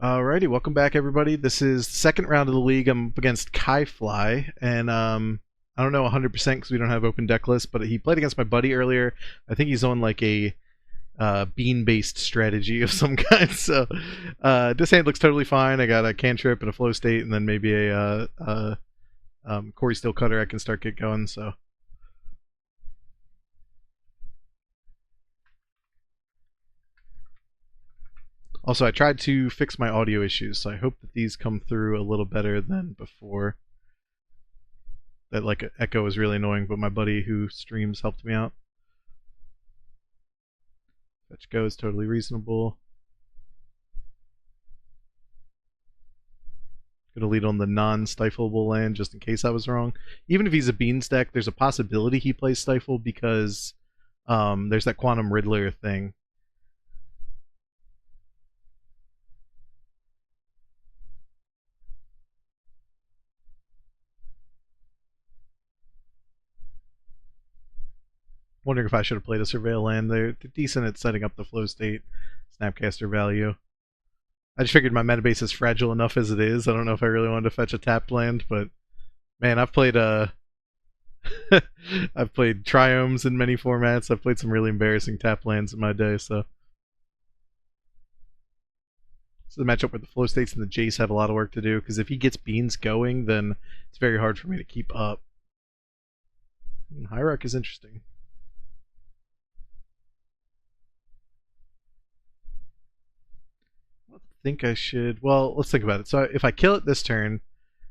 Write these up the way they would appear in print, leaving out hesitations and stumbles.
Alrighty, welcome back, everybody. This is the second round of the league. I'm up against Kai Fly, and I don't know 100% because we don't have open deck list, but he played against my buddy earlier. I think he's on like a bean-based strategy of some kind. So this hand looks totally fine. I got a cantrip and a flow state, and then maybe a Corey Steel Cutter. I can start get going. So. Also, I tried to fix my audio issues, so I hope that these come through a little better than before. That like echo is really annoying, but my buddy who streams helped me out. Fetch go is totally reasonable. Gonna lead on the non-stifleable land just in case I was wrong. Even if he's a beans deck, there's a possibility he plays stifle because there's that quantum riddler thing. Wondering if I should have played a surveil land. They're decent at setting up the flow state, snapcaster value. I just figured my meta base is fragile enough as it is. I don't know if I really wanted to fetch a tapped land, but man, I've played I've played triomes in many formats. I've played some really embarrassing tap lands in my day, so this is a matchup where the flow states and the Jace have a lot of work to do, because if he gets beans going, then it's very hard for me to keep up. Hierarch is interesting. Think I should. Well, let's think about it. So if I kill it this turn, it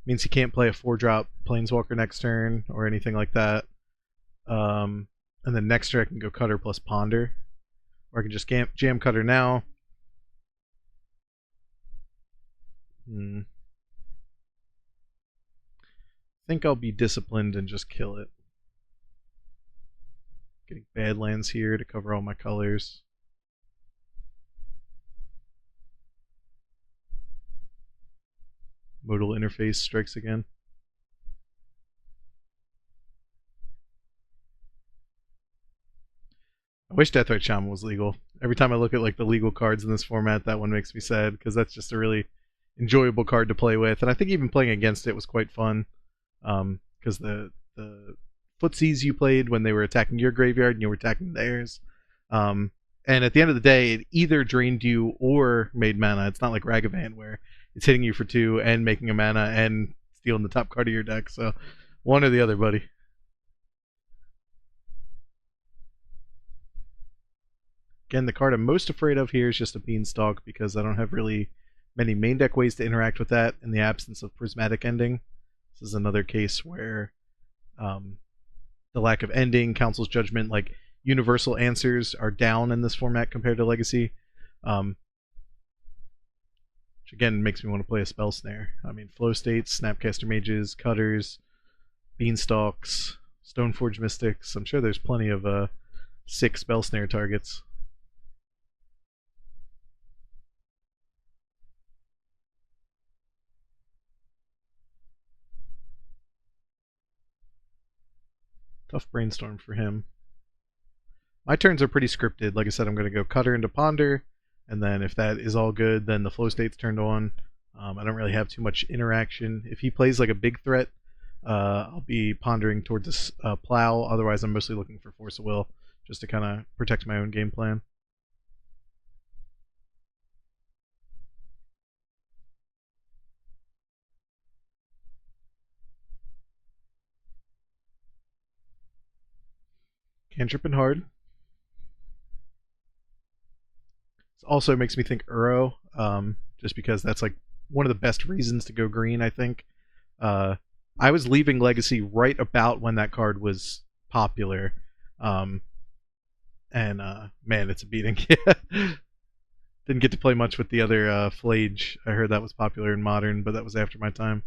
means he can't play a 4-drop Planeswalker next turn or anything like that. And then next turn I can go Cutter plus Ponder, or I can just jam Cutter now. I think I'll be disciplined and just kill it. Getting Badlands here to cover all my colors. Modal interface strikes again. I wish Deathrite Shaman was legal. Every time I look at like the legal cards in this format, that one makes me sad because that's just a really enjoyable card to play with, and I think even playing against it was quite fun. Because the footsies you played when they were attacking your graveyard and you were attacking theirs. And at the end of the day, it either drained you or made mana. It's not like Ragavan where it's hitting you for 2 and making a mana and stealing the top card of your deck. So one or the other, buddy. Again, the card I'm most afraid of here is just a Beanstalk because I don't have really many main deck ways to interact with that in the absence of Prismatic Ending. This is another case where the lack of ending, Council's Judgment, like universal answers are down in this format compared to Legacy. Which again makes me want to play a Spell Snare. I mean, Flow States, Snapcaster Mages, Cutters, Beanstalks, Stoneforge Mystics. I'm sure there's plenty of sick Spell Snare targets. Tough brainstorm for him. My turns are pretty scripted. Like I said, I'm going to go Cutter into Ponder, and then if that is all good, then the flow state's turned on. I don't really have too much interaction. If he plays like a big threat, I'll be pondering towards a plow. Otherwise, I'm mostly looking for Force of Will, just to kind of protect my own game plan. Cantrip and hard. It also makes me think Uro, just because that's like one of the best reasons to go green, I think. I was leaving Legacy right about when that card was popular. And man, it's a beating. Didn't get to play much with the other Flage. I heard that was popular in Modern, but that was after my time.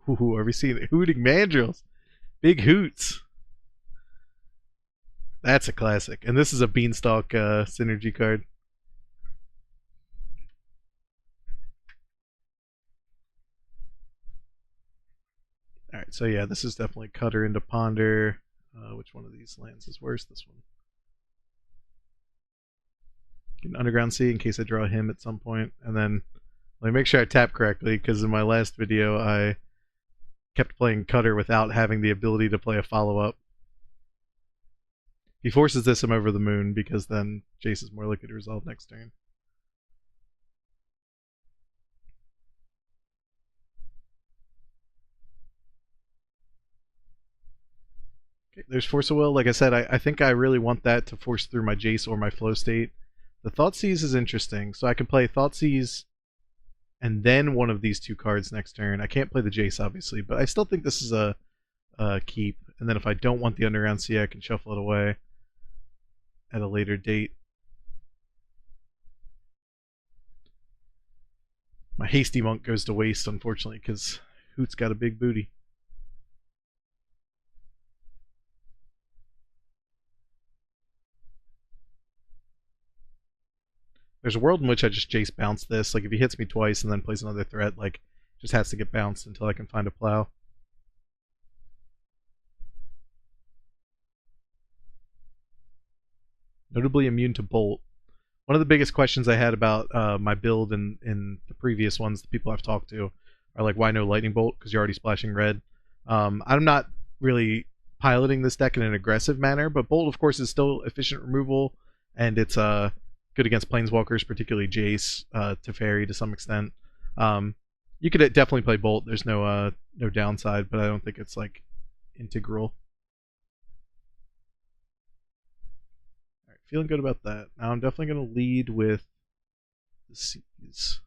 Ooh, are we seeing Hooting Mandrills? Big hoots. That's a classic. And this is a Beanstalk synergy card. Alright, so yeah, this is definitely Cutter into Ponder. Which one of these lands is worse? This one. Get an Underground Sea in case I draw him at some point, and then let me make sure I tap correctly, because in my last video I kept playing Cutter without having the ability to play a follow-up. He forces this, I'm over the moon, because then Jace is more likely to resolve next turn. Okay, there's Force of Will. Like I said, I think I really want that to force through my Jace or my Flow State. The Thoughtseize is interesting, so I can play Thoughtseize and then one of these two cards next turn. I can't play the Jace, obviously, but I still think this is a keep. And then if I don't want the Underground Sea, I can shuffle it away at a later date. My Hasty Monk goes to waste, unfortunately, because Hoot's got a big booty. There's a world in which I just Jace bounce this. Like, if he hits me twice and then plays another threat, like, just has to get bounced until I can find a plow. Notably immune to Bolt. One of the biggest questions I had about my build in the previous ones, the people I've talked to, are like, why no Lightning Bolt? Because you're already splashing red. I'm not really piloting this deck in an aggressive manner, but Bolt, of course, is still efficient removal, and it's good against Planeswalkers, particularly Jace, Teferi to some extent. You could definitely play Bolt. There's no downside, but I don't think it's like integral. All right, feeling good about that. Now I'm definitely going to lead with the Seas.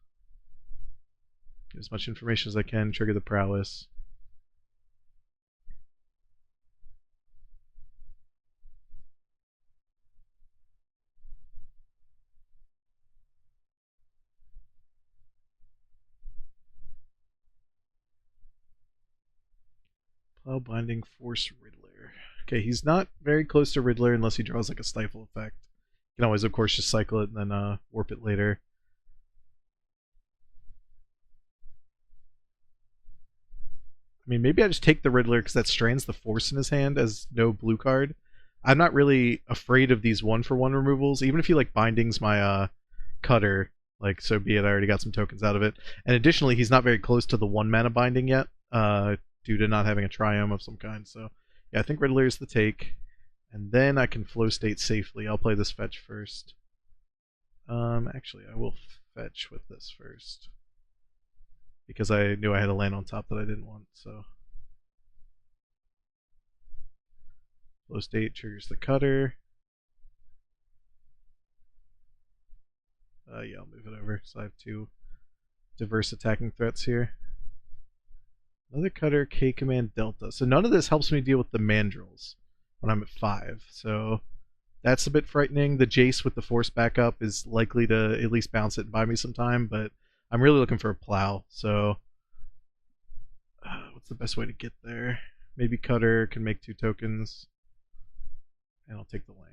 Get as much information as I can. Trigger the Prowess. Plow Binding, Force Riddler. Okay, he's not very close to Riddler unless he draws like a Stifle effect. You can always, of course, just cycle it and then warp it later. I mean, maybe I just take the Riddler because that strains the Force in his hand as no blue card. I'm not really afraid of these 1-for-1 removals. Even if he like bindings my Cutter, like, so be it. I already got some tokens out of it. And additionally, he's not very close to the 1-mana binding yet. Due to not having a Triome of some kind. So, yeah, I think Riddler is the take. And then I can Flow State safely. I'll play this fetch first. Actually, I will fetch with this first. Because I knew I had a land on top that I didn't want, so. Flow State triggers the Cutter. Yeah, I'll move it over. So I have two diverse attacking threats here. Another Cutter, K-Command, Delta. So none of this helps me deal with the Mandrills when I'm at 5. So that's a bit frightening. The Jace with the Force backup is likely to at least bounce it and buy me some time, but I'm really looking for a plow. So what's the best way to get there? Maybe Cutter can make 2 tokens. And I'll take the land.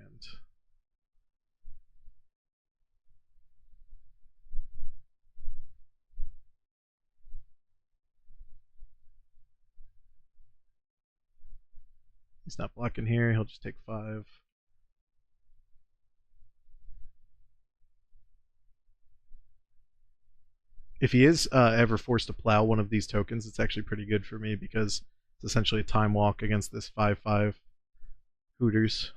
He's not blocking here. He'll just take 5. If he is ever forced to plow one of these tokens, it's actually pretty good for me because it's essentially a time walk against this 5/5 Hooters.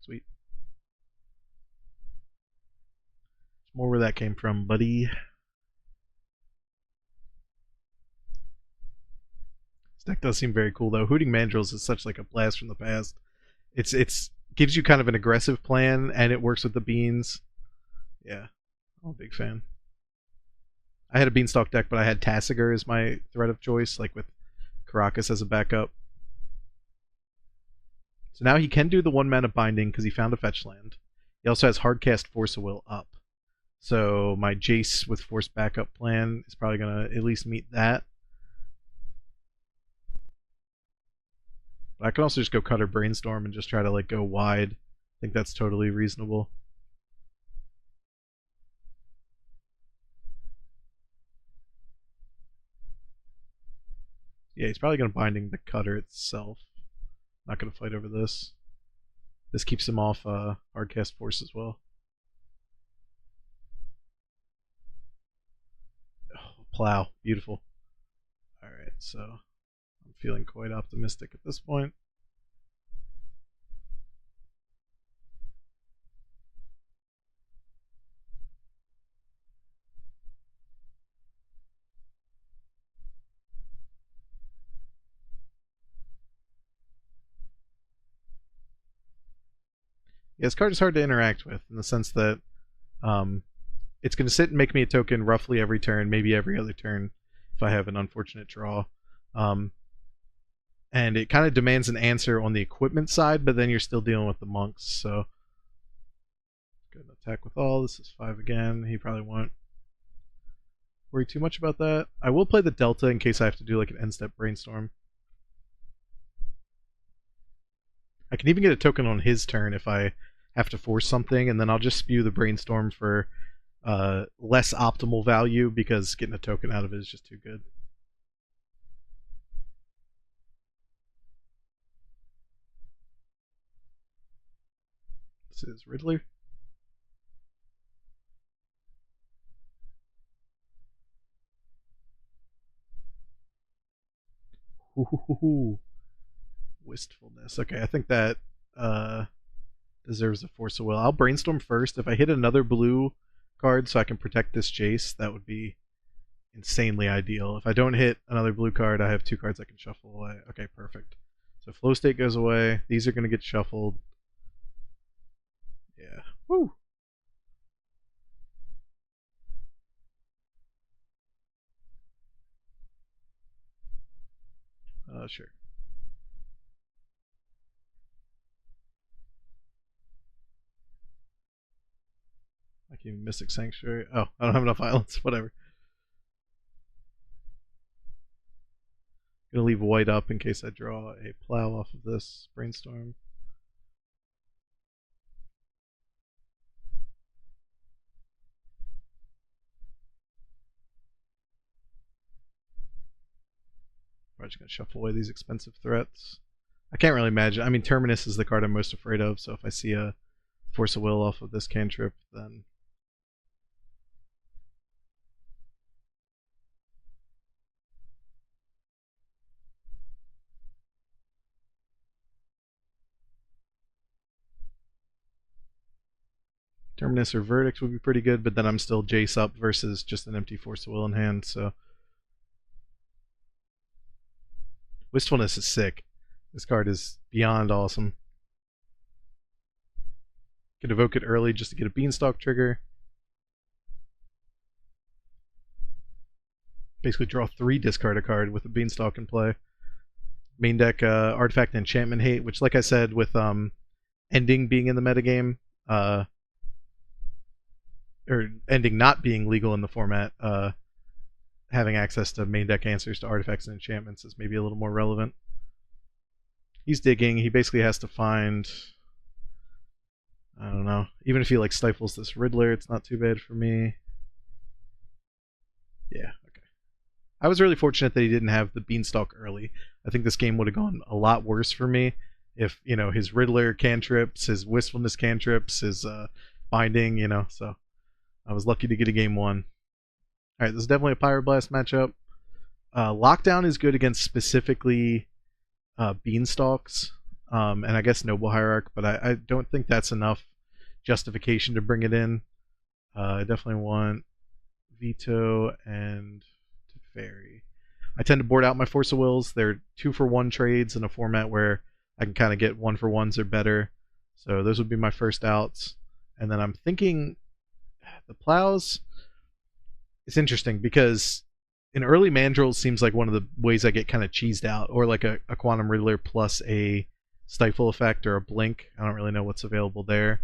Sweet. There's more where that came from, buddy. This deck does seem very cool though. Hooting Mandrills is such like a blast from the past. It's gives you kind of an aggressive plan and it works with the beans. Yeah, I'm a big fan. I had a Beanstalk deck, but I had Tassiger as my threat of choice, like with Caracas as a backup. So now he can do the 1-mana binding because he found a fetch land. He also has Hardcast Force of Will up. So my Jace with Force backup plan is probably going to at least meet that. But I can also just go Cutter Brainstorm and just try to like go wide. I think that's totally reasonable. Yeah, he's probably going to binding the cutter itself. Not going to fight over this. This keeps him off hardcast force as well. Oh, plow, beautiful. Alright, so I'm feeling quite optimistic at this point. Yeah, this card is hard to interact with in the sense that it's going to sit and make me a token roughly every turn, maybe every other turn if I have an unfortunate draw. And it kind of demands an answer on the equipment side, but then you're still dealing with the monks, so go to attack with all. This is 5 again. He probably won't worry too much about that. I will play the Delta in case I have to do like an end step brainstorm. I can even get a token on his turn if I have to force something, and then I'll just spew the brainstorm for less optimal value because getting a token out of it is just too good. This is Riddler. Ooh, wistfulness. Okay, I think that deserves a force of will. I'll brainstorm first. If I hit another blue card so I can protect this Jace, that would be insanely ideal. If I don't hit another blue card, I have 2 cards I can shuffle away. Okay, perfect. So flow state goes away. These are going to get shuffled. Yeah. Woo! Sure. I can even Mystic Sanctuary. Oh, I don't have enough islands. Whatever. Gonna leave white up in case I draw a plow off of this brainstorm. I'm just gonna shuffle away these expensive threats. I can't really imagine. I mean, Terminus is the card I'm most afraid of, so if I see a Force of Will off of this cantrip, then Terminus or Verdict would be pretty good, but then I'm still Jace up versus just an empty Force of Will in hand, so Wistfulness is sick. This card is beyond awesome. Could evoke it early just to get a Beanstalk trigger. Basically draw 3, discard a card with a Beanstalk in play. Main deck Artifact and Enchantment Hate, which like I said, with Ending being in the metagame, or Ending not being legal in the format, having access to main deck answers to artifacts and enchantments is maybe a little more relevant. He's digging. He basically has to find, I don't know, even if he like stifles this Riddler, it's not too bad for me. Yeah, okay. I was really fortunate that he didn't have the Beanstalk early. I think this game would have gone a lot worse for me if, you know, his Riddler cantrips, his Wistfulness cantrips, his binding, you know, so I was lucky to get a game 1. Alright, this is definitely a Pyroblast matchup. Lockdown is good against specifically Beanstalks, and I guess Noble Hierarch, but I don't think that's enough justification to bring it in. I definitely want Veto and Teferi. I tend to board out my Force of Wills. They're 2-for-1 trades in a format where I can kind of get 1-for-1s or better. So those would be my first outs. And then I'm thinking the Plows. It's interesting because in early Mandrills seems like one of the ways I get kind of cheesed out, or like a Quantum Riddler plus a Stifle effect or a Blink. I don't really know what's available there.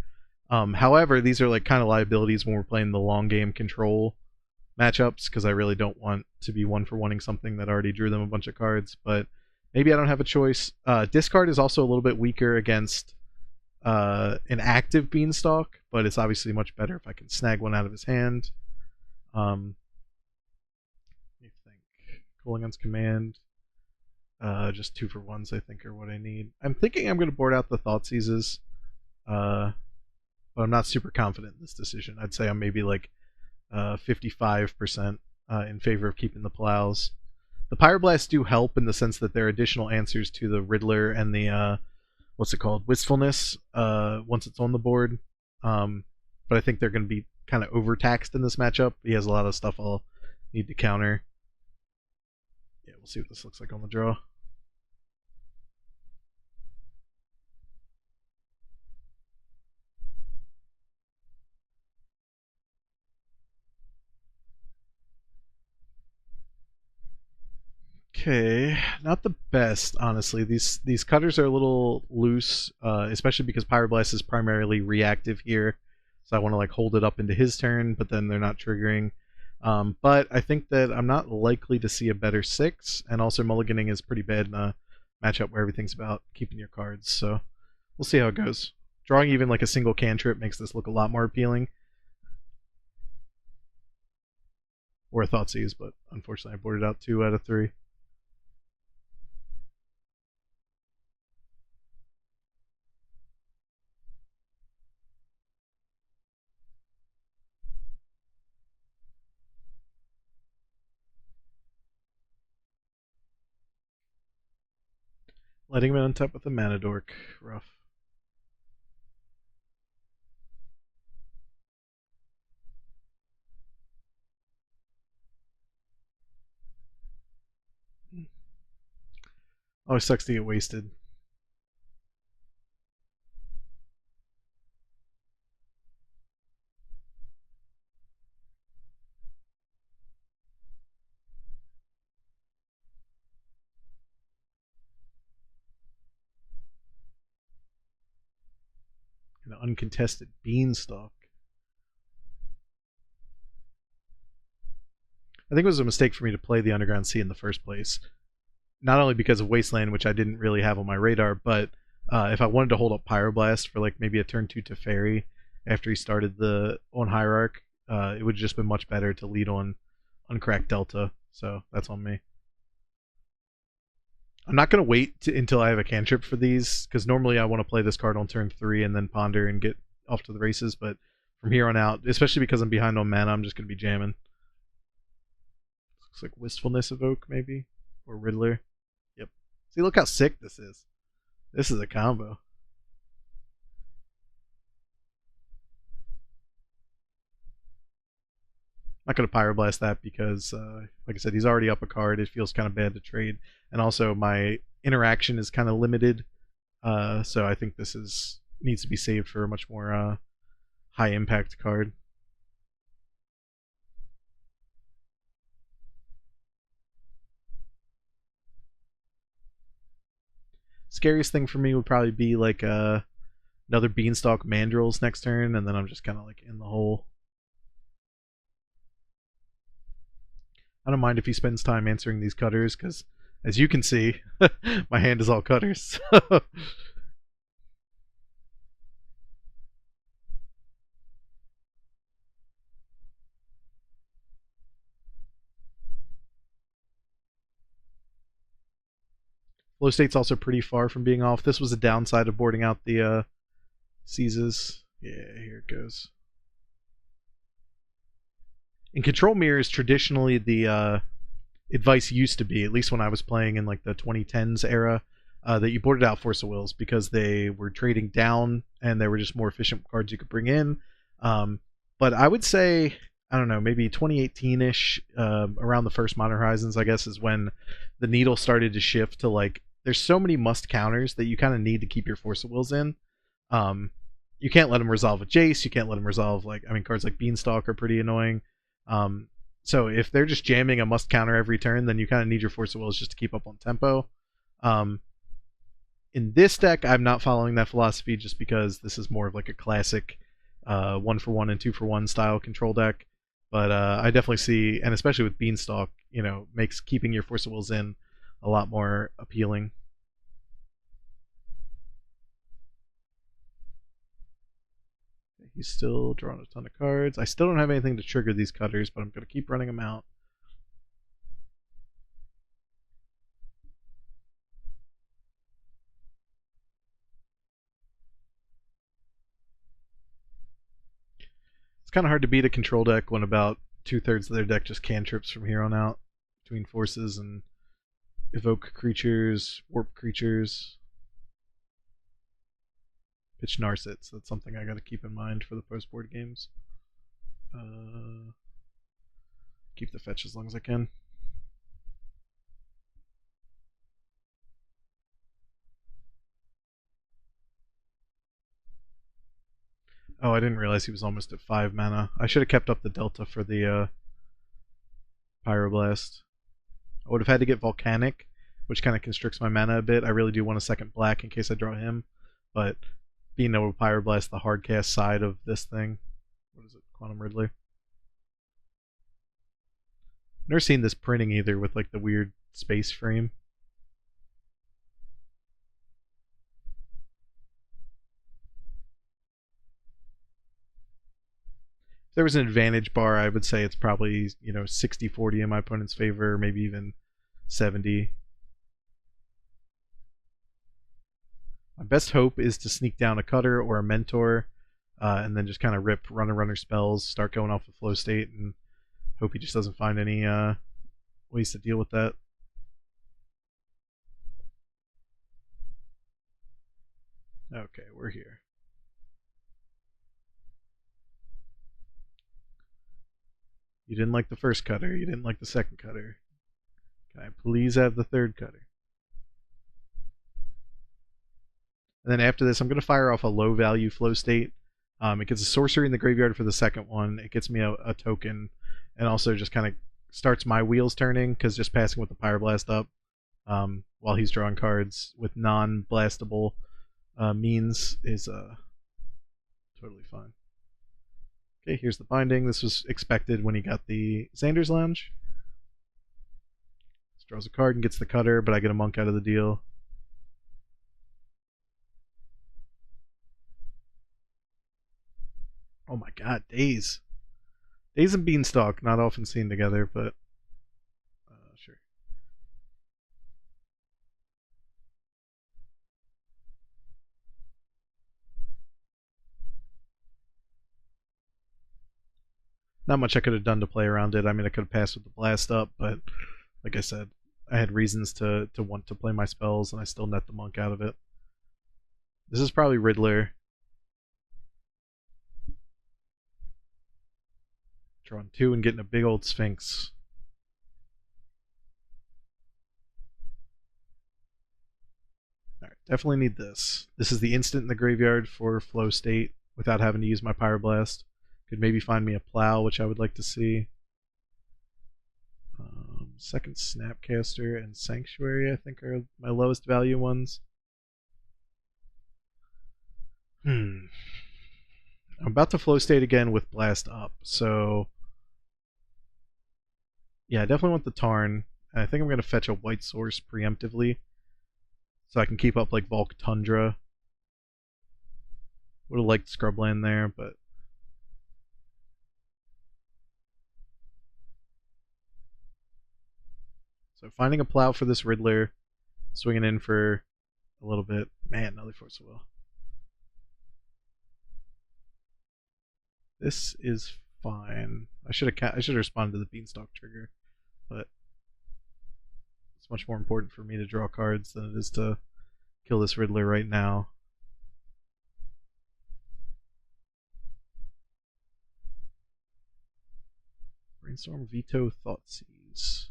However, these are like kind of liabilities when we're playing the long game control matchups, because I really don't want to be 1-for-1ing something that already drew them a bunch of cards, but maybe I don't have a choice. Discard is also a little bit weaker against an active Beanstalk, but it's obviously much better if I can snag one out of his hand. Let me think. Cool against command. Just 2-for-1s, I think, are what I need. I'm thinking I'm going to board out the Thoughtseizes, but I'm not super confident in this decision. I'd say I'm maybe like 55% in favor of keeping the Plows. The Pyroblasts do help in the sense that they're additional answers to the Riddler and the what's it called, Wistfulness, once it's on the board. But I think they're going to be kind of overtaxed in this matchup. He has a lot of stuff I'll need to counter. Yeah, we'll see what this looks like on the draw. Okay, not the best, honestly. These cutters are a little loose, especially because Pyroblast is primarily reactive here. So I want to like hold it up into his turn, but then they're not triggering. But I think that I'm not likely to see a better 6, and also mulliganing is pretty bad in a matchup where everything's about keeping your cards. So we'll see how it goes. Drawing even like a single cantrip makes this look a lot more appealing. Or a Thoughtseize, but unfortunately I boarded out 2 out of 3. Letting him untap with a Mana Dork. Rough. Always sucks to get wasted. An uncontested Beanstalk. I think it was a mistake for me to play the Underground Sea in the first place. Not only because of Wasteland, which I didn't really have on my radar, but if I wanted to hold up Pyroblast for like maybe a turn 2 Teferi after he started the on Hierarch, it would have just been much better to lead on Uncracked Delta. So that's on me. I'm not going to wait until I have a cantrip for these, because normally I want to play this card on turn 3 and then ponder and get off to the races, but from here on out, especially because I'm behind on mana, I'm just going to be jamming. Looks like Wistfulness Evoke, maybe? Or Riddler. Yep. See, look how sick this is. This is a combo. I'm not going to Pyroblast that because, like I said, he's already up a card. It feels kind of bad to trade. And also, my interaction is kind of limited. So I think this needs to be saved for a much more high impact card. Scariest thing for me would probably be like another Beanstalk Mandrills next turn, and then I'm just kind of like in the hole. I don't mind if he spends time answering these cutters, because as you can see, my hand is all cutters. Flow state's also pretty far from being off. This was a downside of boarding out the seizes. Yeah, here it goes. In control mirrors, traditionally the advice used to be, at least when I was playing in like the 2010s era, that you boarded out Force of Wills because they were trading down and they were just more efficient cards you could bring in. But I would say, I don't know, maybe 2018-ish, around the first Modern Horizons, I guess, is when the needle started to shift to like, there's so many must counters that you kind of need to keep your Force of Wills in. You can't let them resolve a Jace. You can't let them resolve, like, I mean, cards like Beanstalk are pretty annoying. So if they're just jamming a must counter every turn, then you kind of need your Force of Wills just to keep up on tempo. In this deck, I'm not following that philosophy just because this is more of like a classic 1-for-1 and 2-for-1 style control deck. But I definitely see, and especially with Beanstalk, makes keeping your Force of Wills in a lot more appealing. He's still drawing a ton of cards. I still don't have anything to trigger these cutters, but I'm going to keep running them out. kind of hard to beat a control deck when about 2/3 of their deck just cantrips from here on out between forces and evoke creatures, warp creatures. Pitch Narset, so that's something I got to keep in mind for the post board games. Keep the fetch as long as I can. Oh, I didn't realize he was almost at 5 mana. I should have kept up the delta for the Pyroblast. I would have had to get Volcanic, which kind of constricts my mana a bit. I really do want a second black in case I draw him, but being able to Pyroblast the hardcast side of this thing. What is it? Quantum Ridley. Never seen this printing either with like the weird space frame. If there was an advantage bar, I would say it's probably, 60-40 in my opponent's favor, maybe even 70. My best hope is to sneak down a Cutter or a Mentor, and then just kind of rip runner spells, start going off the flow state, and hope he just doesn't find any ways to deal with that. Okay, we're here. You didn't like the first Cutter, you didn't like the second Cutter. Can I please have the third Cutter? And then after this, I'm going to fire off a low value flow state. It gets a sorcery in the graveyard for the second one. It gets me a token, and also just kind of starts my wheels turning, because just passing with the Pyroblast up while he's drawing cards with non-blastable means is totally fine. Okay, here's the binding. This was expected when he got the Xander's Lounge. Just draws a card and gets the Cutter, but I get a Monk out of the deal. Oh my god, Daze. Daze and Beanstalk, not often seen together, but sure. Not much I could have done to play around it. I mean, I could have passed with the blast up, but like I said, I had reasons to want to play my spells, and I still net the Monk out of it. This is probably Riddler. Drawing 2 and getting a big old Sphinx. Alright, definitely need this. This is the instant in the graveyard for flow state without having to use my Pyroblast. Could maybe find me a Plow, which I would like to see. Second Snapcaster and Sanctuary, I think, are my lowest value ones. I'm about to flow state again with Blast up, so yeah, I definitely want the Tarn. And I think I'm going to fetch a white source preemptively, so I can keep up like Volk Tundra. Would have liked Scrubland there, but so finding a Plow for this Riddler, swinging in for a little bit. Man, another Force of Will. This is fine. I should have responded to the Beanstalk trigger, but it's much more important for me to draw cards than it is to kill this Riddler right now. Brainstorm, Veto, Thoughtseize.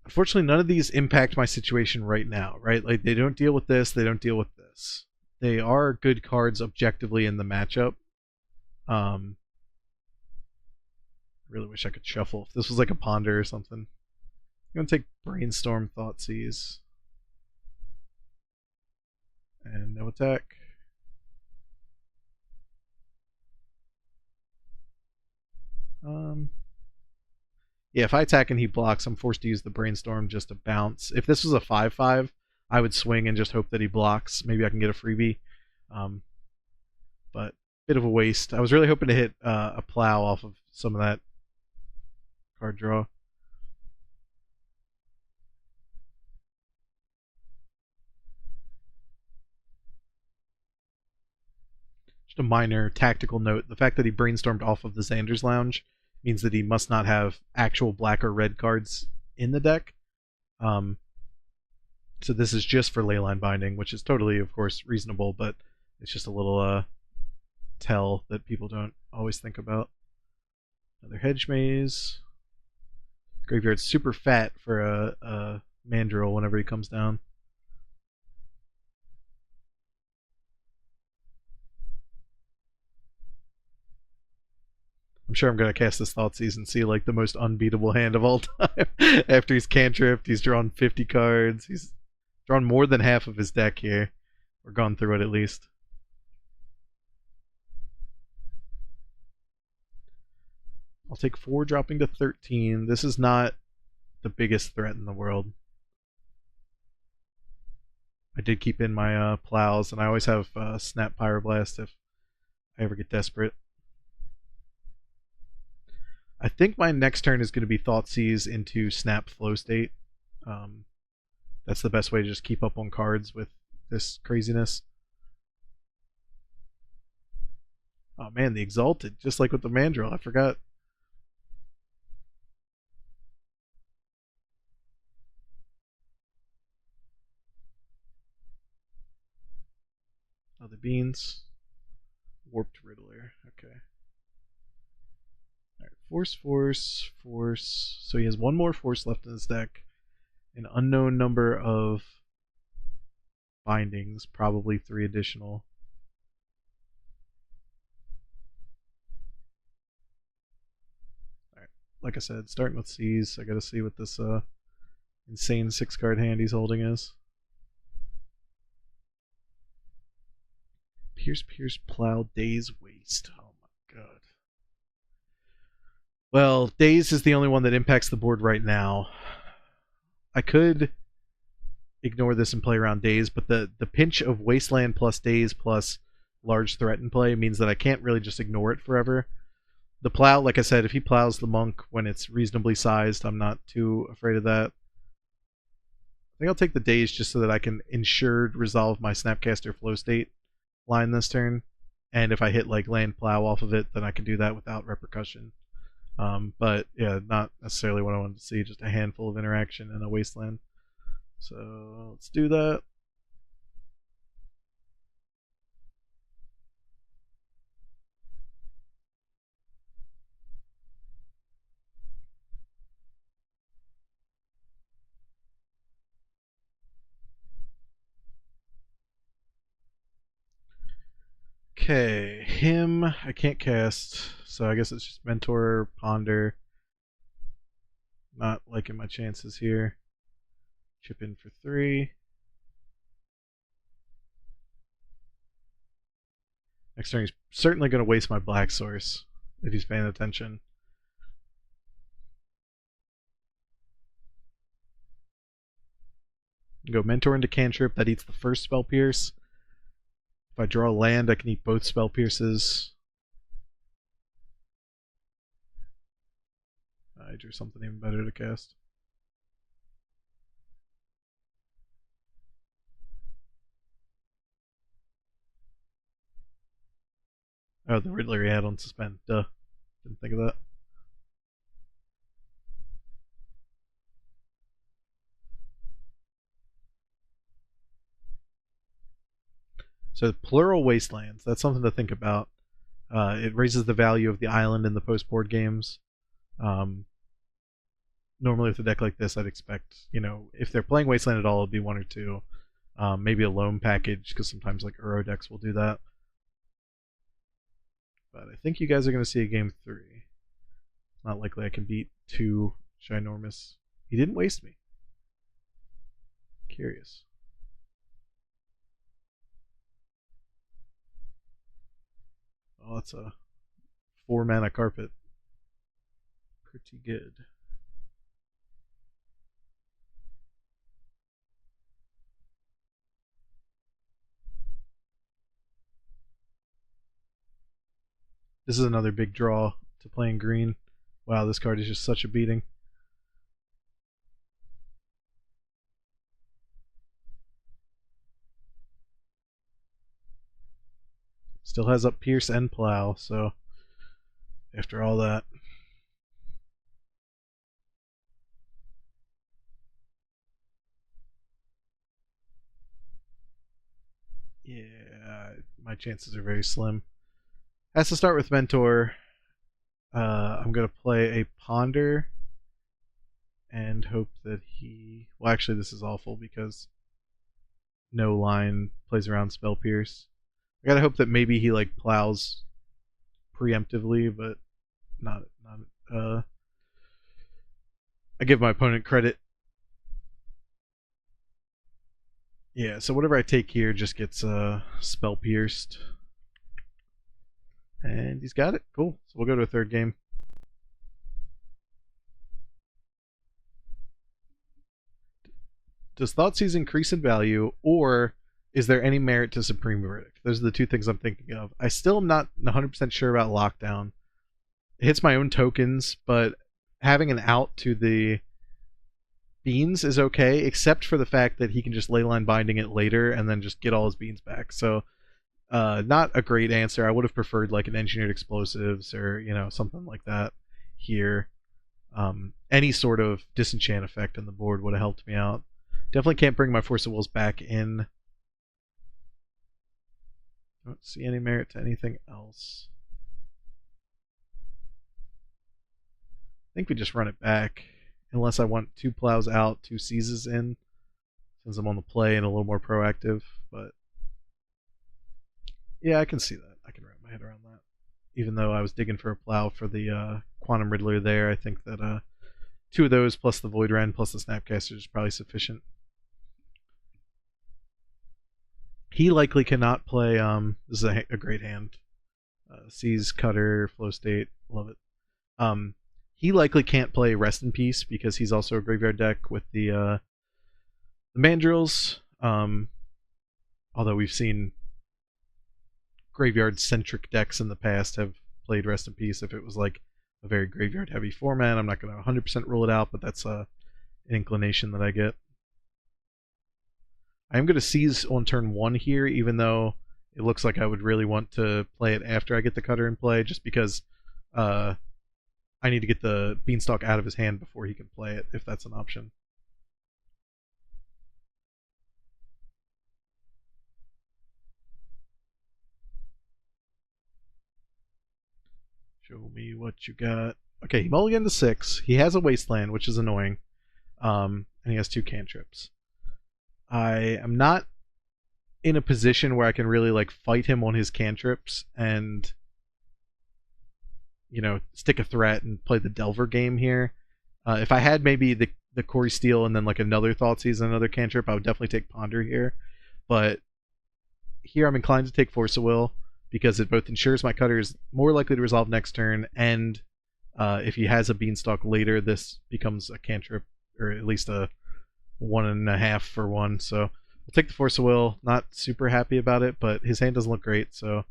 Unfortunately, none of these impact my situation right now, right? Like, they don't deal with this, they don't deal with this. They are good cards objectively in the matchup. Really wish I could shuffle. If this was like a Ponder or something. I'm going to take Brainstorm, Thoughtseize. And no attack. Yeah, if I attack and he blocks, I'm forced to use the Brainstorm just to bounce. If this was a 5/5, I would swing and just hope that he blocks. Maybe I can get a freebie. But bit of a waste. I was really hoping to hit a Plow off of some of that card draw. Just a minor tactical note: the fact that he brainstormed off of the Xander's Lounge means that he must not have actual black or red cards in the deck. Um, so this is just for Leyline Binding, which is totally, of course, reasonable, but it's just a little tell that people don't always think about. Another Hedge Maze. Graveyard's super fat for a Mandrill whenever he comes down. I'm sure I'm going to cast this Thoughtseize and see like the most unbeatable hand of all time. After he's cantripped, he's drawn 50 cards. He's drawn more than half of his deck here. Or gone through it at least. I'll take 4, dropping to 13. This is not the biggest threat in the world. I did keep in my plows, and I always have Snap Pyroblast if I ever get desperate. I think my next turn is going to be Thoughtseize into Snap Flow State. That's the best way to just keep up on cards with this craziness. Oh man, the Exalted, just like with the Mandrill, I forgot. Oh, the Beans. Warped Riddler, okay. Alright, Force. So he has one more Force left in his deck. An unknown number of bindings, probably 3 additional. Alright, like I said, starting with Seize, I gotta see what this insane 6-card hand he's holding is. Pierce, Plow, Daze, Waste. Oh my god. Well, Daze is the only one that impacts the board right now. I could ignore this and play around Daze, but the pinch of Wasteland plus Daze plus large threat in play means that I can't really just ignore it forever. The Plow, like I said, if he plows the Monk when it's reasonably sized, I'm not too afraid of that. I think I'll take the Daze just so that I can insured resolve my Snapcaster Flow State line this turn. And if I hit like Land Plow off of it, then I can do that without repercussion. But yeah, not necessarily what I wanted to see, just a handful of interaction in a Wasteland. So let's do that. Okay, him I can't cast, so I guess it's just Mentor, Ponder. Not liking my chances here. Chip in for 3. Next turn he's certainly going to waste my Black Source if he's paying attention. Go Mentor into Cantrip, that eats the first Spell Pierce. If I draw land, I can eat both Spell Pierces. I drew something even better to cast. Oh, the Riddler he had on suspend. Duh. Didn't think of that. So plural wastelands, that's something to think about. It raises the value of the island in the post-board games. Normally with a deck like this, I'd expect, if they're playing Wasteland at all, it'd be 1 or 2. Maybe a loam package, because sometimes like Uro decks will do that. But I think you guys are going to see a game 3. It's not likely I can beat 2 ginormous. He didn't waste me. Curious. Oh, that's a 4-mana carpet. Pretty good. This is another big draw to playing green. Wow, this card is just such a beating. Still has up Pierce and Plow, so after all that. Yeah, my chances are very slim. Has to start with Mentor. I'm going to play a Ponder and hope that he... Well, actually, this is awful because no line plays around Spell Pierce. I gotta hope that maybe he like plows preemptively, but not. I give my opponent credit. Yeah, so whatever I take here just gets spell pierced. And he's got it. Cool. So we'll go to a third game. Does Thoughtseize increase in value, or is there any merit to Supreme Verdict? Those are the two things I'm thinking of. I still am not 100% sure about Lockdown. It hits my own tokens, but having an out to the beans is okay, except for the fact that he can just leyline binding it later and then just get all his beans back. So not a great answer. I would have preferred like an engineered explosives or something like that here. Any sort of disenchant effect on the board would have helped me out. Definitely can't bring my Force of Wills back in. Don't see any merit to anything else. I think we just run it back. Unless I want 2 plows out, 2 seizes in. Since I'm on the play and a little more proactive. But yeah, I can see that. I can wrap my head around that. Even though I was digging for a plow for the Quantum Riddler there, I think that 2 of those plus the Void Ren plus the Snapcaster is probably sufficient. He likely cannot play. This is a great hand. Seize, Cutter, Flow State, love it. He likely can't play Rest in Peace because he's also a graveyard deck with the Mandrills. Although we've seen graveyard-centric decks in the past have played Rest in Peace if it was like a very graveyard-heavy format. I'm not going to 100% rule it out, but that's an inclination that I get. I am going to seize on turn 1 here, even though it looks like I would really want to play it after I get the Cutter in play, just because I need to get the Beanstalk out of his hand before he can play it, if that's an option. Show me what you got. Okay, he mulliganed to 6. He has a Wasteland, which is annoying. And he has 2 cantrips. I am not in a position where I can really like fight him on his cantrips and stick a threat and play the Delver game here. If I had maybe the Corey Steel and then like another Thoughtseize and another cantrip, I would definitely take Ponder here. But here I'm inclined to take Force of Will because it both ensures my Cutter is more likely to resolve next turn, and if he has a Beanstalk later, this becomes a cantrip, or at least a 1.5 for 1. So I'll take the Force of Will. Not super happy about it, but his hand doesn't look great, so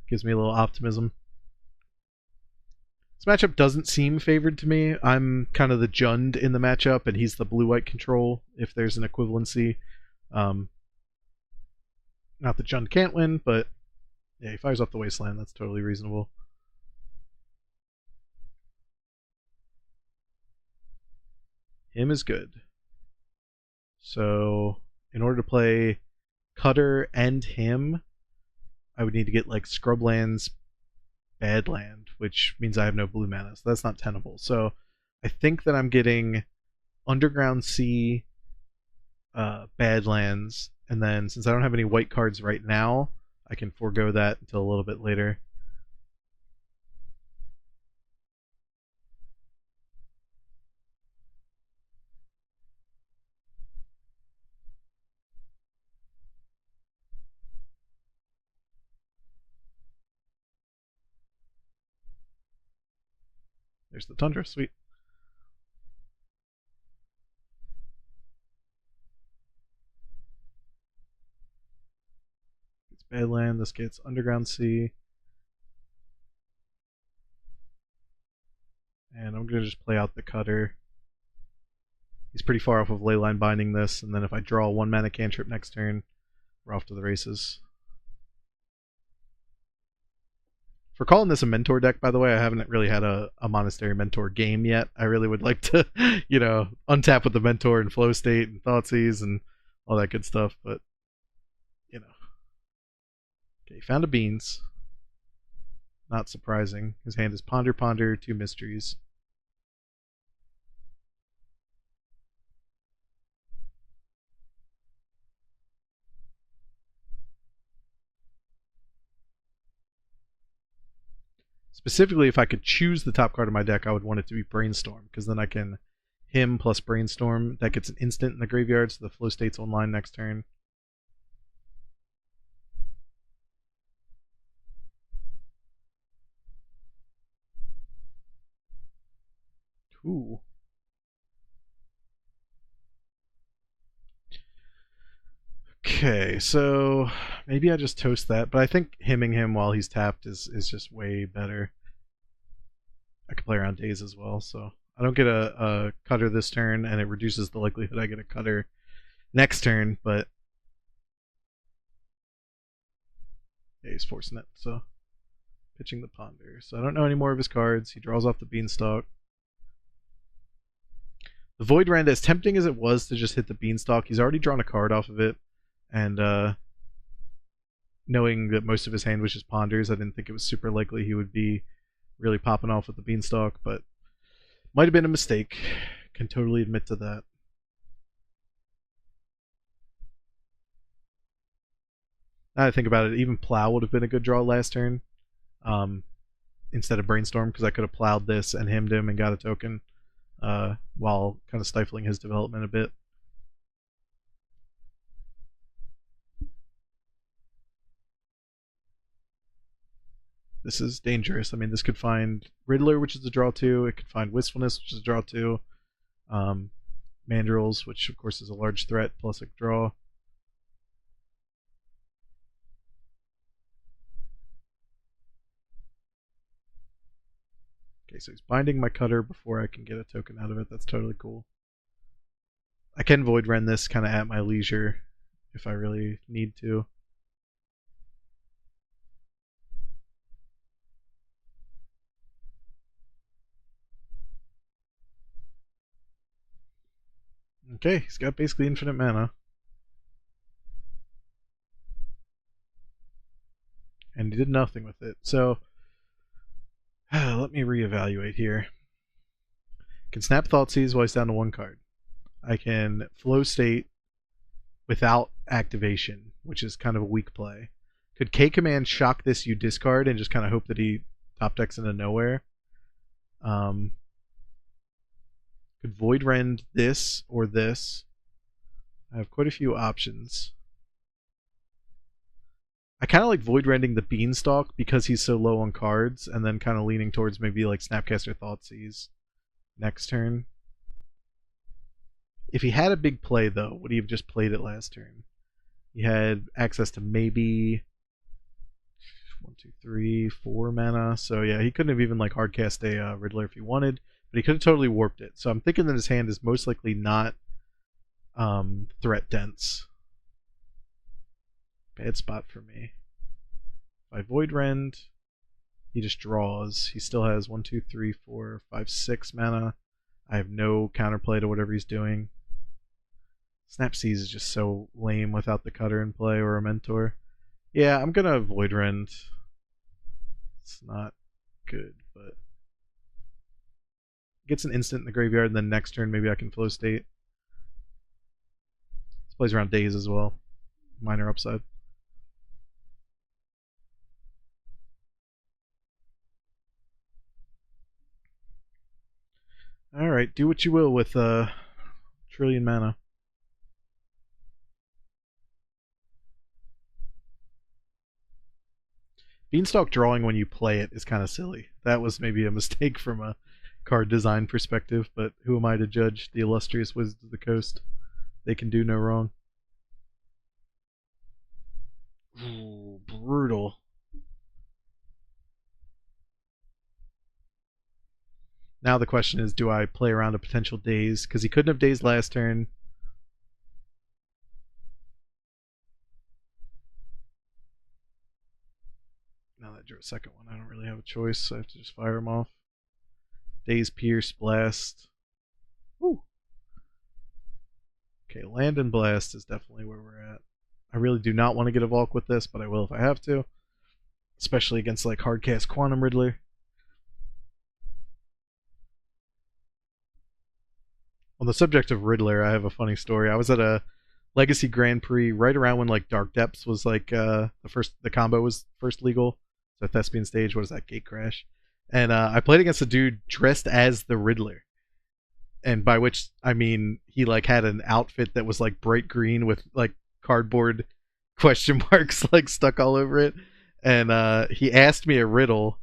gives me a little optimism. This matchup doesn't seem favored to me. I'm kind of the Jund in the matchup, and he's the blue-white control, if there's an equivalency. Not that Jund can't win, but yeah, he fires off the Wasteland. That's totally reasonable. Him is good. So in order to play Cutter and him, I would need to get like Scrublands, Badland, which means I have no blue mana, so that's not tenable. So I think that I'm getting Underground Sea, Badlands, and then since I don't have any white cards right now, I can forego that until a little bit later. There's the Tundra, sweet. It's Badland, this gets Underground Sea. And I'm going to just play out the Cutter. He's pretty far off of Leyline binding this, and then if I draw 1 mana cantrip next turn, we're off to the races. For calling this a mentor deck, by the way, I haven't really had a Monastery Mentor game yet. I really would like to, untap with the Mentor and Flow State and Thoughtseize and all that good stuff, but, Okay, found a Beans. Not surprising. His hand is Ponder, Ponder, 2 Mysteries. Specifically, if I could choose the top card of my deck, I would want it to be Brainstorm, because then I can him plus Brainstorm. That gets an instant in the graveyard, so the Flow State's online next turn. Ooh. Okay, so maybe I just toast that, but I think hemming him while he's tapped is just way better. I can play around Days as well, so I don't get a cutter this turn, and it reduces the likelihood I get a cutter next turn, but yeah, he's forcing it, so pitching the Ponder. So I don't know any more of his cards. He draws off the Beanstalk. The Void Rend, as tempting as it was to just hit the Beanstalk, he's already drawn a card off of it, and knowing that most of his hand was just Ponders, I didn't think it was super likely he would be really popping off with the Beanstalk, but might have been a mistake. Can totally admit to that. Now that I think about it, even Plow would have been a good draw last turn, instead of Brainstorm, because I could have plowed this and hemmed him and got a token, while kind of stifling his development a bit. This is dangerous. I mean, this could find Riddler, which is a draw 2. It could find Wistfulness, which is a draw 2. Mandrills, which of course is a large threat, plus a draw. Okay, so he's binding my cutter before I can get a token out of it. That's totally cool. I can Void Rend this kind of at my leisure if I really need to. Okay, he's got basically infinite mana. And he did nothing with it. So, let me reevaluate here. I can snap Thoughtseize while he's down to 1 card. I can Flow State without activation, which is kind of a weak play. Could K-Command shock this, you discard, and just kind of hope that he top decks into nowhere? Could Void Rend this or this. I have quite a few options. I kind of like Void Rending the Beanstalk because he's so low on cards, and then kind of leaning towards maybe like Snapcaster Thoughtseize next turn. If he had a big play, though, would he have just played it last turn? He had access to maybe 1, 2, 3, 4 mana. So yeah, he couldn't have even like hardcast a Riddler if he wanted, but he could have totally warped it. So I'm thinking that his hand is most likely not threat dense. Bad spot for me. If I Void Rend, he just draws. He still has 1, 2, 3, 4, 5, 6 mana. I have no counterplay to whatever he's doing. Snapseize is just so lame without the cutter in play or a mentor. Yeah, I'm gonna Void Rend. It's not good, but gets an instant in the graveyard, and then next turn maybe I can Flow State. This plays around Days as well. Minor upside. Alright, do what you will with trillion mana. Beanstalk drawing when you play it is kind of silly. That was maybe a mistake from a card design perspective, but who am I to judge the illustrious Wizards of the Coast? They can do no wrong. Ooh, brutal. Now the question is, do I play around a potential Daze? Because he couldn't have Dazed last turn. No, drew a second one. I don't really have a choice, so I have to just fire them off. Daze, Pierce, Blast. Woo! Okay, Land and Blast is definitely where we're at. I really do not want to get a Volk with this, but I will if I have to. Especially against like hardcast Quantum Riddler. On the subject of Riddler, I have a funny story. I was at a Legacy Grand Prix right around when like Dark Depths was like the combo was first legal. So Thespian Stage, what is that, Gate Crash? And I played against a dude dressed as the Riddler. And by which I mean he like had an outfit that was like bright green with like cardboard question marks like stuck all over it. And he asked me a riddle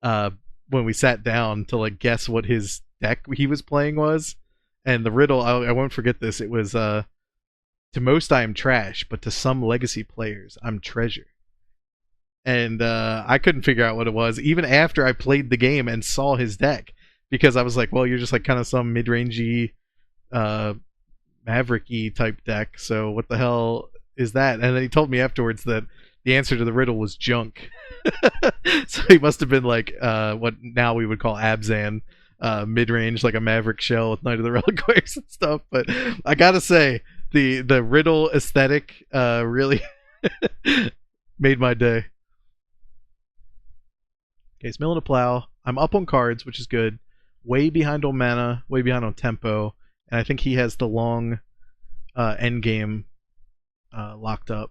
when we sat down to like guess what his deck he was playing was. And the riddle, I won't forget this. It was to most I am trash, but to some Legacy players I'm treasure. And I couldn't figure out what it was even after I played the game and saw his deck. Because I was like, well, you're just like kind of some mid-rangey, Maverick-y type deck, so what the hell is that? And then he told me afterwards that the answer to the riddle was junk. So he must have been like what now we would call Abzan, mid-range, like a Maverick shell with Knight of the Reliquaries and stuff. But I gotta say, the riddle aesthetic really made my day. Okay, it's Mill and a Plow. I'm up on cards, which is good. Way behind on mana, way behind on tempo, and I think he has the long end game locked up.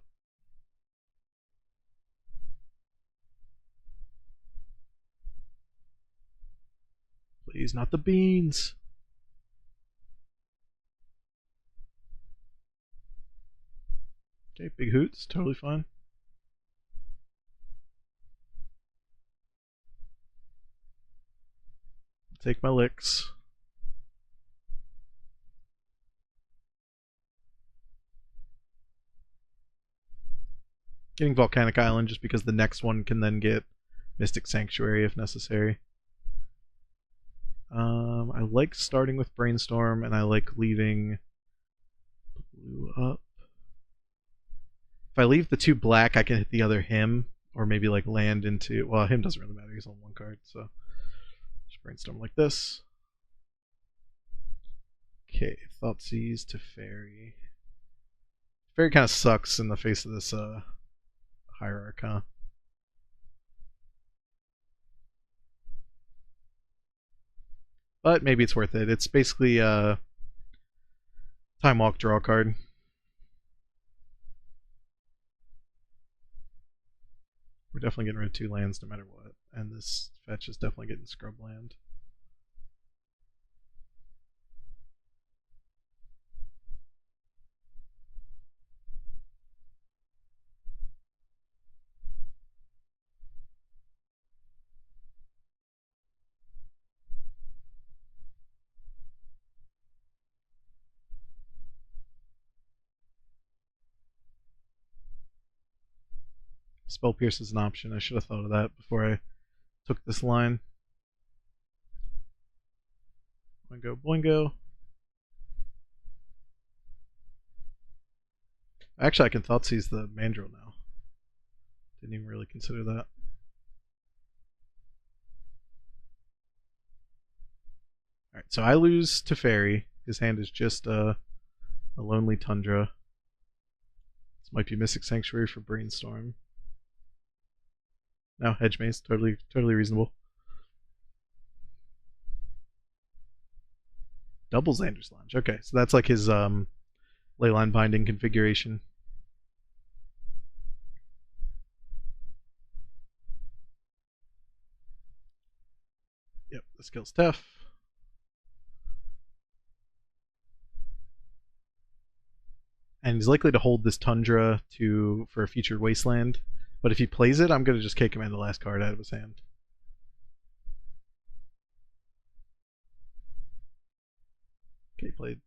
Please, not the beans. Okay, big hoots, totally fine. Take my licks. Getting Volcanic Island just because the next one can then get Mystic Sanctuary if necessary. I like starting with Brainstorm, and I like leaving blue up. If I leave the 2 black, I can hit the other him, or maybe like land into. Well, him doesn't really matter. He's on 1 card, so just Brainstorm like this. Okay, Thoughtseize to Fairy. Fairy kind of sucks in the face of this Hierarch, huh? But maybe it's worth it. It's basically a Time Walk draw card. We're definitely getting rid of 2 lands no matter what. And this fetch is definitely getting scrub land. Spell Pierce is an option. I should have thought of that before I took this line. Boingo, boingo. Actually, I can Thoughtseize the Mandrill now. Didn't even really consider that. Alright, so I lose to Fairy. His hand is just a Lonely Tundra. This might be Mystic Sanctuary for Brainstorm. No, Hedge Maze, totally reasonable. Double Xander's Lounge. Okay, so that's like his Leyline Binding configuration. Yep, this kills Tef. And he's likely to hold this Tundra for a future Wasteland. But if he plays it, I'm going to just kick him in the last card out of his hand. Okay, he played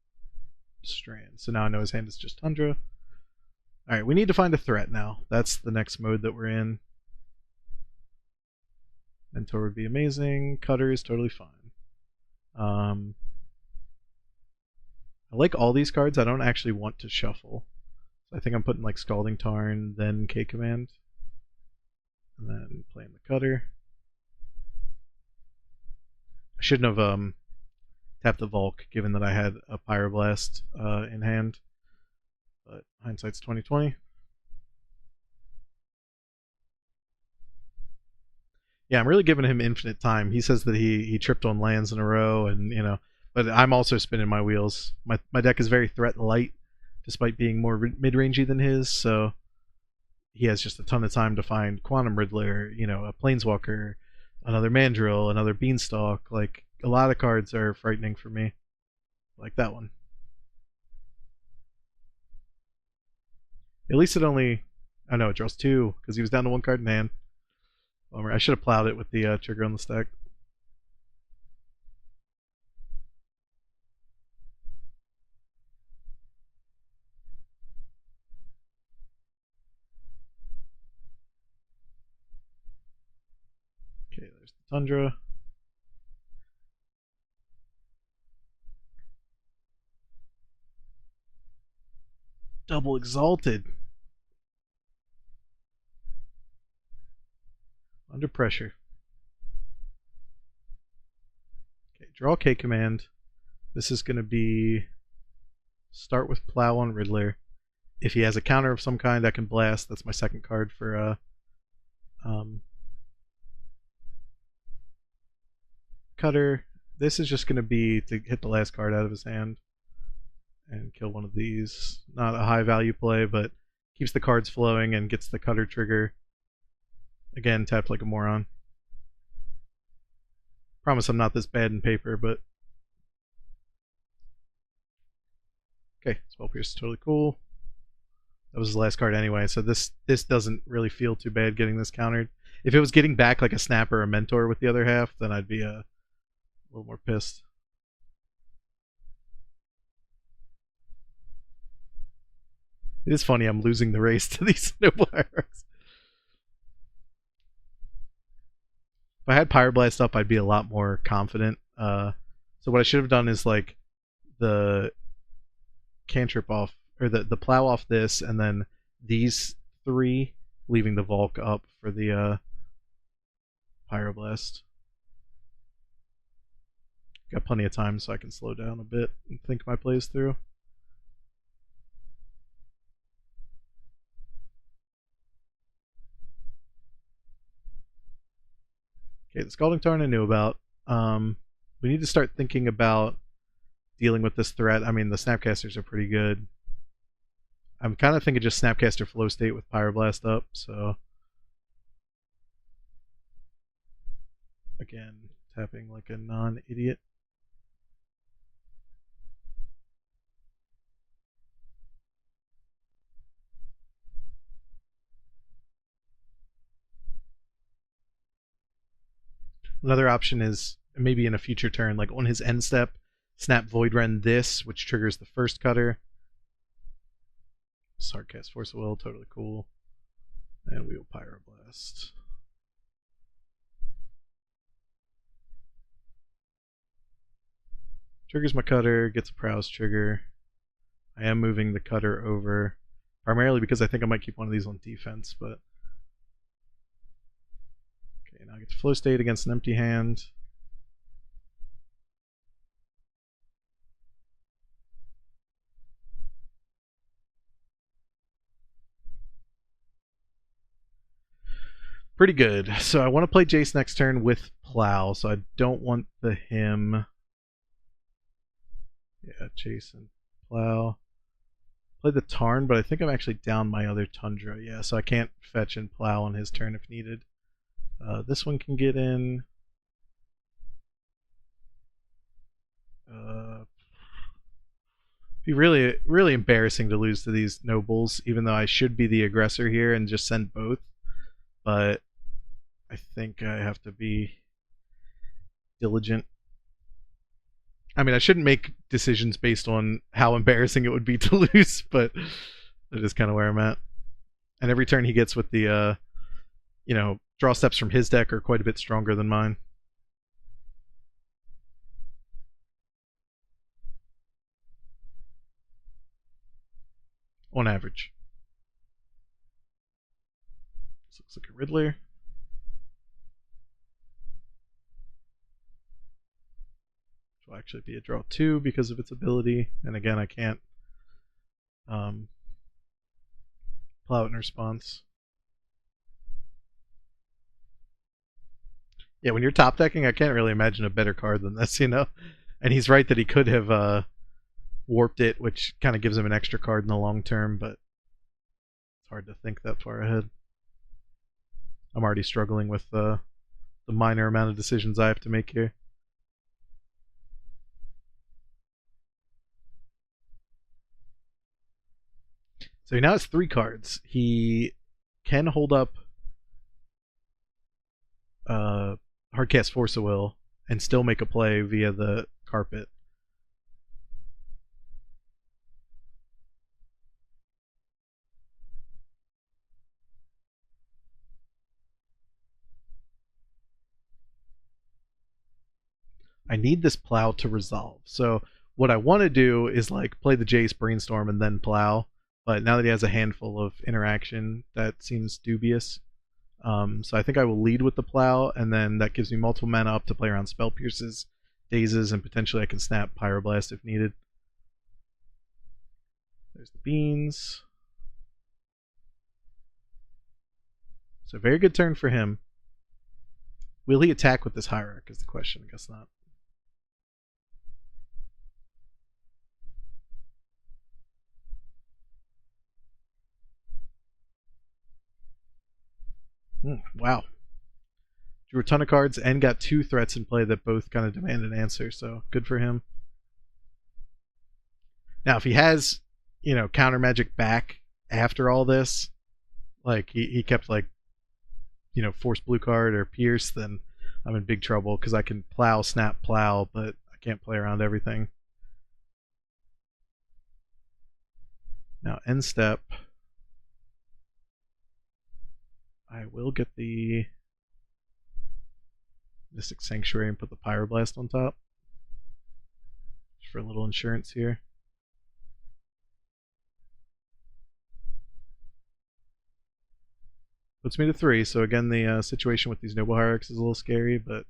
Strand. So now I know his hand is just Tundra. Alright, we need to find a threat now. That's the next mode that we're in. Mentor would be amazing. Cutter is totally fine. I like all these cards. I don't actually want to shuffle. So I think I'm putting like Scalding Tarn, then K-Command. And then playing the cutter. I shouldn't have tapped the Volk, given that I had a Pyroblast in hand. But hindsight's 2020. Yeah, I'm really giving him infinite time. He says that he tripped on lands in a row, and but I'm also spinning my wheels. My deck is very threat light, despite being more mid rangey than his. So he has just a ton of time to find Quantum Riddler, a Planeswalker, another Mandrill, another Beanstalk. Like a lot of cards are frightening for me, like that one. At least it only, I know it draws two because he was down to one card in hand. Bummer. I should have plowed it with the trigger on the stack. Okay, there's the Tundra. Double Exalted. Under pressure. Okay, draw K command. This is going to be start with Plow on Riddler. If he has a counter of some kind, I can blast. That's my second card for Cutter. This is just going to be to hit the last card out of his hand and kill one of these. Not a high value play, but keeps the cards flowing and gets the Cutter trigger. Again, tapped like a moron. Promise I'm not this bad in paper, but okay, Spell Pierce is totally cool. That was his last card anyway, so this doesn't really feel too bad getting this countered. If it was getting back like a Snap or a Mentor with the other half, then I'd be a little more pissed. It is funny I'm losing the race to these Noble Hierarchs. If I had Pyroblast up, I'd be a lot more confident. So what I should have done is like the cantrip off, or the plow off this, and then these three, leaving the Volk up for the Pyroblast. Got plenty of time so I can slow down a bit and think my plays through. Okay, the Scalding Tarn I knew about. We need to start thinking about dealing with this threat. I mean, the Snapcasters are pretty good. I'm kind of thinking just Snapcaster Flow State with Pyroblast up, so again, tapping like a non-idiot. Another option is maybe in a future turn, like on his end step, snap Void Rend this, which triggers the first cutter. Sarcast Force of Will, totally cool. And we will Pyroblast. Triggers my cutter, gets a Prowse trigger. I am moving the cutter over, primarily because I think I might keep one of these on defense, but okay, now I get to Flow State against an empty hand. Pretty good. So I want to play Jace next turn with Plow, so I don't want the him. Yeah, Jace and Plow. Play the Tarn, but I think I'm actually down my other Tundra. Yeah, so I can't fetch and Plow on his turn if needed. This one can get in. Be really, really embarrassing to lose to these nobles, even though I should be the aggressor here and just send both. But I think I have to be diligent. I mean, I shouldn't make decisions based on how embarrassing it would be to lose, but that is kind of where I'm at. And every turn he gets with the, draw steps from his deck are quite a bit stronger than mine. On average. This looks like a Riddler. will actually be a draw 2 because of its ability. And again, I can't plow it in response. Yeah, when you're top decking, I can't really imagine a better card than this, you know? And he's right that he could have warped it, which kind of gives him an extra card in the long term, but it's hard to think that far ahead. I'm already struggling with the minor amount of decisions I have to make here. So he now has 3 cards. He can hold up Hardcast Force of Will and still make a play via the carpet. I need this plow to resolve. So what I want to do is like play the Jace Brainstorm and then plow. But now that he has a handful of interaction, that seems dubious. So I think I will lead with the plow, and then that gives me multiple mana up to play around Spell Pierces, Dazes, and potentially I can snap Pyroblast if needed. There's the beans. So very good turn for him. Will he attack with this Hierarch is the question. I guess not. Wow. Drew a ton of cards and got 2 threats in play that both kind of demand an answer, so good for him. Now, if he has, counter magic back after all this, like he kept like, force blue card or pierce, then I'm in big trouble because I can plow, snap, plow, but I can't play around everything. Now, end step. I will get the Mystic Sanctuary and put the Pyroblast on top. Just for a little insurance here. Puts me to 3, so again the situation with these Noble Hierarchs is a little scary, but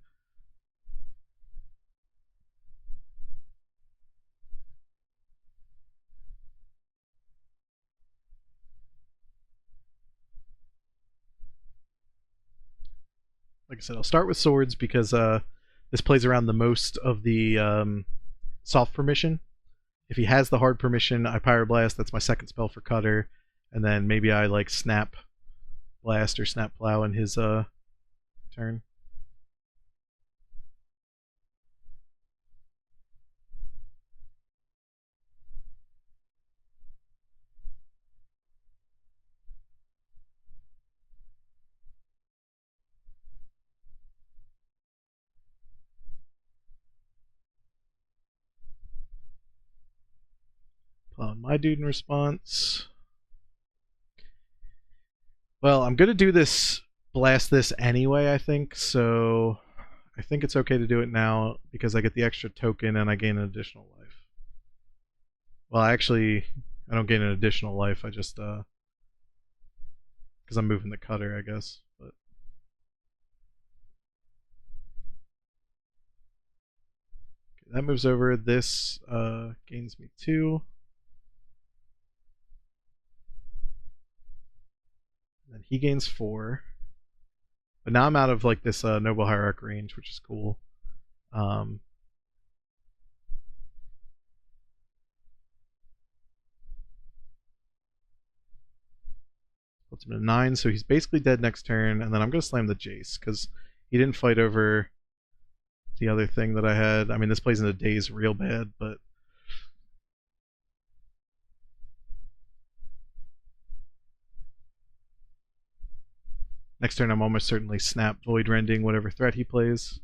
like I said, I'll start with swords because this plays around the most of the soft permission. If he has the hard permission, I Pyroblast. That's my second spell for Cutter, and then maybe I like Snap Blast or Snap Plow in his turn. Plowing my dude in response. Well, I'm going to do this, blast this anyway, I think, so I think it's okay to do it now because I get the extra token and I gain an additional life. Well, actually, I don't gain an additional life, I just, because I'm moving the Cutter, I guess, but... Okay, that moves over, this gains me 2. And he gains 4. But now I'm out of like this Noble Hierarch range, which is cool. Puts him to 9, so he's basically dead next turn, and then I'm going to slam the Jace, because he didn't fight over the other thing that I had. I mean, this plays into Daze real bad, but... Next turn I'm almost certainly snap Void Rending whatever threat he plays.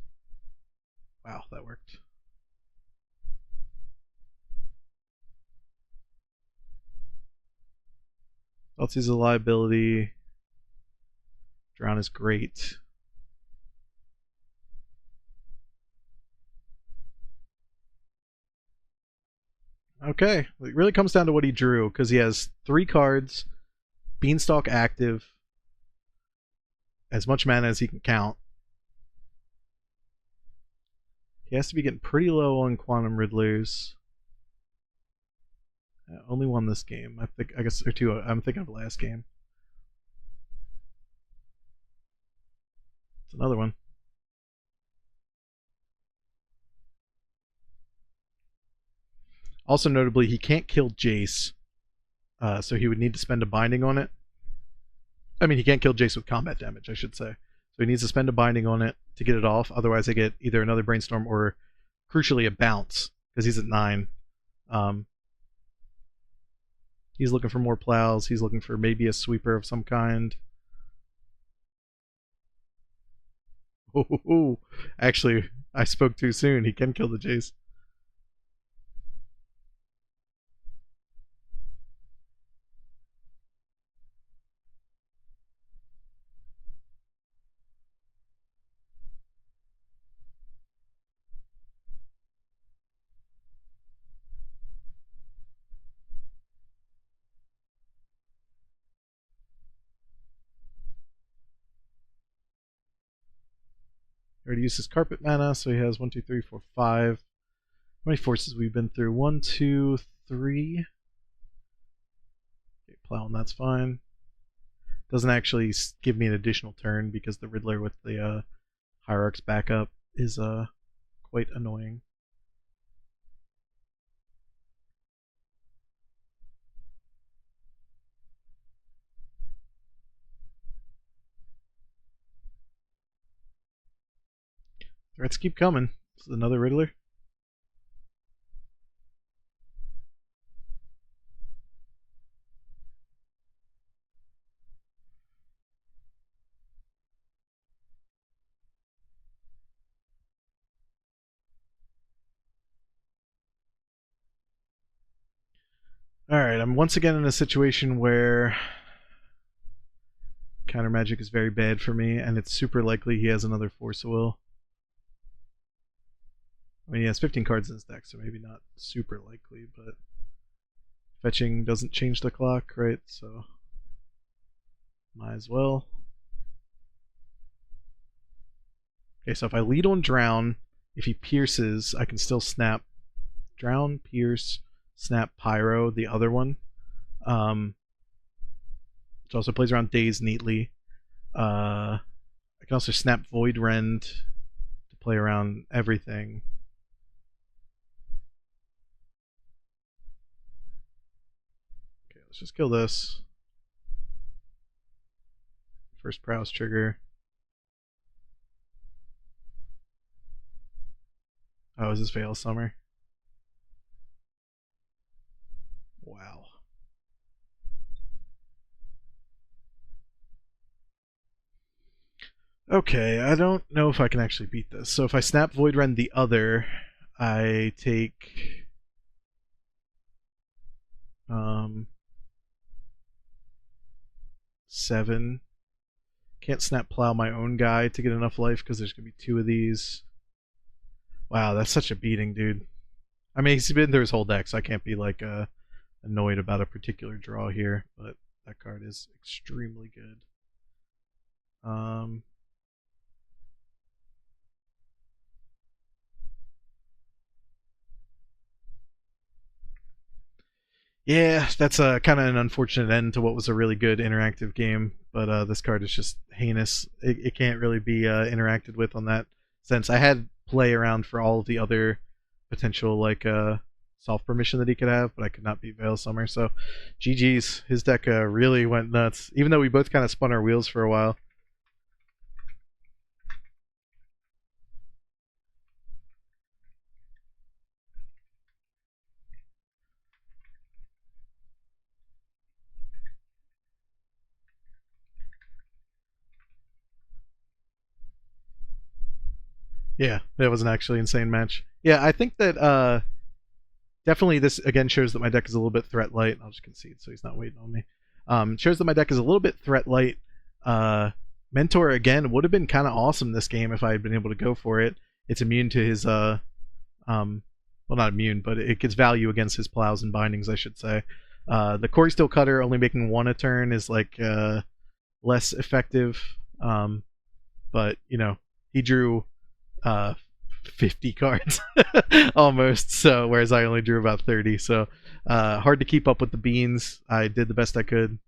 Wow, that worked. Eltsie's a liability. Drown is great. Okay, it really comes down to what he drew, because he has 3 cards, Beanstalk active, as much mana as he can count. He has to be getting pretty low on Quantum Riddlers. Only won this game. I guess, or two. I'm thinking of the last game. It's another one. Also notably, he can't kill Jace, so he would need to spend a binding on it. I mean, he can't kill Jace with combat damage, I should say. So he needs to spend a binding on it to get it off. Otherwise, I get either another Brainstorm or, crucially, a bounce, because he's at 9. He's looking for more plows. He's looking for maybe a sweeper of some kind. Oh, actually, I spoke too soon. He can kill the Jace. He already used his carpet mana, so he has 1, 2, 3, 4, 5. How many forces we've been through? 1, 2, 3. Okay, plowing, that's fine. Doesn't actually give me an additional turn because the Riddler with the Hierarch's backup is quite annoying. Threats keep coming. This is another Riddler. Alright, I'm once again in a situation where counter magic is very bad for me, and it's super likely he has another Force of Will. I mean, he has 15 cards in his deck, so maybe not super likely, but fetching doesn't change the clock, right? So might as well. Okay, so if I lead on Drown, if he pierces, I can still snap Drown, Pierce, snap Pyro, the other one. Which also plays around Daze neatly. I can also snap Void Rend to play around everything. Okay, let's just kill this. First Prowess trigger. Oh, is this Veil Summer? Wow. Okay, I don't know if I can actually beat this. So if I snap Void Rend the other, I take 7. Can't snap Plow my own guy to get enough life because there's gonna be 2 of these. Wow, that's such a beating, dude. I mean, he's been through his whole deck, so I can't be like annoyed about a particular draw here, but that card is extremely good. Yeah, that's kind of an unfortunate end to what was a really good interactive game, but this card is just heinous. It can't really be interacted with on that sense. I had play around for all of the other potential like soft permission that he could have, but I could not beat Veil Summer. So GG's. His deck really went nuts, even though we both kind of spun our wheels for a while. Yeah, that was an actually insane match. Yeah, I think that definitely this again shows that my deck is a little bit threat light. I'll just concede so he's not waiting on me. Shows that my deck is a little bit threat light. Mentor again would have been kind of awesome this game if I had been able to go for it. It's immune to his well, not immune, but it gets value against his plows and bindings, I should say. The Quarry Steel Cutter only making 1 a turn is like less effective, but you know he drew 50 cards almost. So whereas I only drew about 30. So hard to keep up with the beans. I did the best I could.